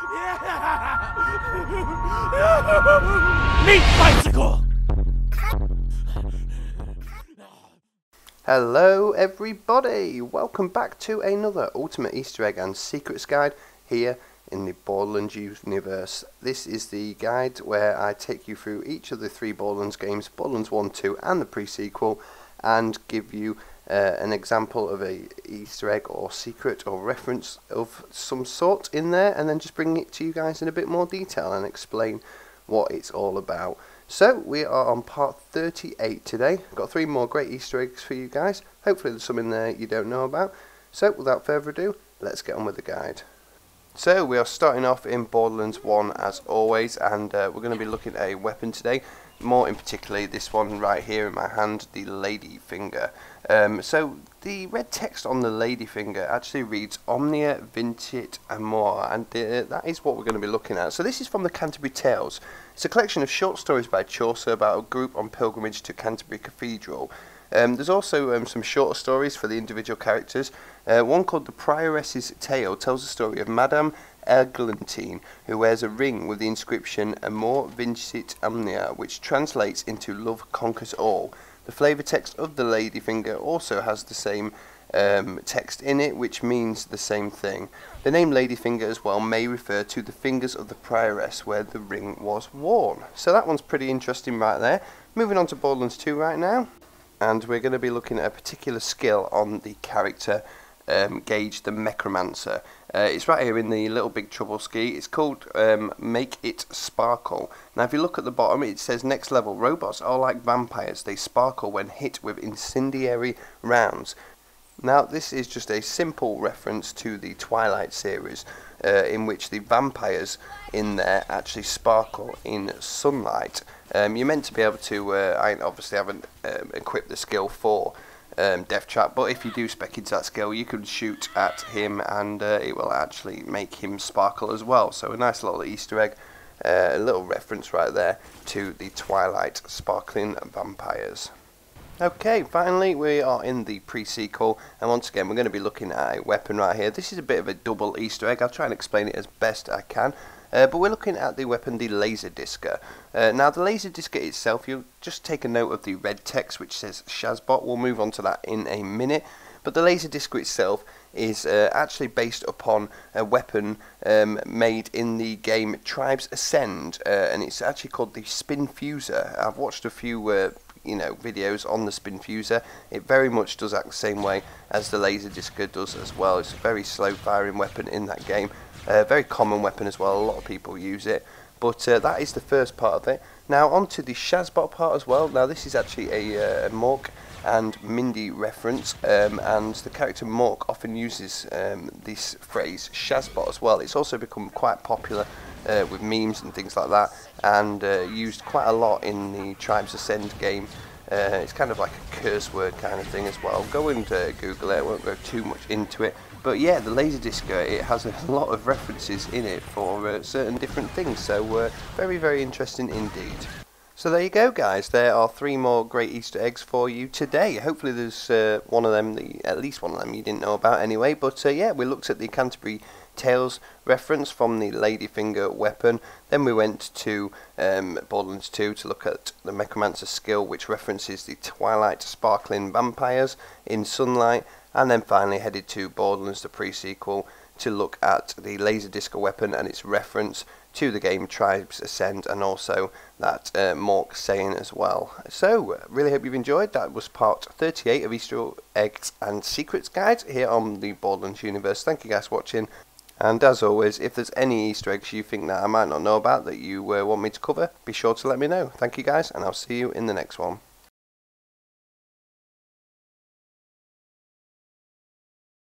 Meat bicycle! Hello everybody, welcome back to another Ultimate Easter Egg and Secrets Guide here in the Borderlands universe. This is the guide where I take you through each of the three Borderlands games, Borderlands 1, 2 and the pre-sequel, and give you an example of a Easter egg or secret or reference of some sort in there, and then just bring it to you guys in a bit more detail and explain what it's all about. So we are on part 38 today. Got three more great Easter eggs for you guys. Hopefully there's some in there you don't know about. So without further ado, let's get on with the guide. So we are starting off in Borderlands 1 as always, and we're going to be looking at a weapon today. More in particular this one right here in my hand, the lady finger. So the red text on the lady finger actually reads Omnia Vincit Amor, and that is what we're going to be looking at. So this is from the Canterbury Tales. It's a collection of short stories by Chaucer about a group on pilgrimage to Canterbury Cathedral. There's also some shorter stories for the individual characters. One called The Prioress's Tale tells the story of Madame Eglantine, who wears a ring with the inscription Amor Vincit Omnia, which translates into Love Conquers All. The flavour text of the ladyfinger also has the same text in it, which means the same thing. The name ladyfinger as well may refer to the fingers of the prioress where the ring was worn. So that one's pretty interesting right there. Moving on to Borderlands 2 right now, and we're going to be looking at a particular skill on the character Gage the Necromancer. It's right here in the Little Big Trouble ski. It's called Make It Sparkle. Now if you look at the bottom, it says next level, robots are like vampires, they sparkle when hit with incendiary rounds. Now this is just a simple reference to the Twilight series, in which the vampires in there actually sparkle in sunlight. You're meant to be able to, I obviously haven't equipped the skill for Death Trap, but if you do spec into that skill, you can shoot at him and it will actually make him sparkle as well. So a nice little Easter egg, a little reference right there to the Twilight sparkling vampires. Okay, finally we are in the pre-sequel, and once again we're going to be looking at a weapon right here. This is a bit of a double Easter egg. I'll try and explain it as best I can. But we're looking at the weapon, the laser discer. Now the laser discer itself, you'll just take a note of the red text which says Shazbot. We'll move on to that in a minute. But the laser discer itself is actually based upon a weapon made in the game Tribes Ascend, and it's actually called the Spin Fuser. I've watched a few videos on the Spin Fuser. It very much does act the same way as the laser discer does as well. It's a very slow firing weapon in that game. Very common weapon as well, a lot of people use it, but that is the first part of it. Now on to the Shazbot part as well. Now this is actually a Mork and Mindy reference, and the character Mork often uses this phrase Shazbot as well. It's also become quite popular with memes and things like that, and used quite a lot in the Tribes Ascend game. It's kind of like a curse word kind of thing as well. Go and Google it, I won't go too much into it. But yeah, the laser discer, it has a lot of references in it for certain different things, so very, very interesting indeed. So there you go guys, there are three more great Easter eggs for you today. Hopefully there's one of them, at least one of them you didn't know about anyway, but yeah, we looked at the Canterbury Tales reference from the ladyfinger weapon. Then we went to Borderlands 2 to look at the Necromancer skill, which references the Twilight sparkling vampires in sunlight, and then finally headed to Borderlands the pre-sequel to look at the laser discer weapon and its reference to the game Tribes Ascend, and also that Mork saying as well. So really hope you've enjoyed. That was part 38 of Easter Eggs and Secrets Guide here on the Borderlands universe. Thank you guys for watching. And as always, if there's any Easter eggs you think that I might not know about that you want me to cover, be sure to let me know. Thank you guys, and I'll see you in the next one.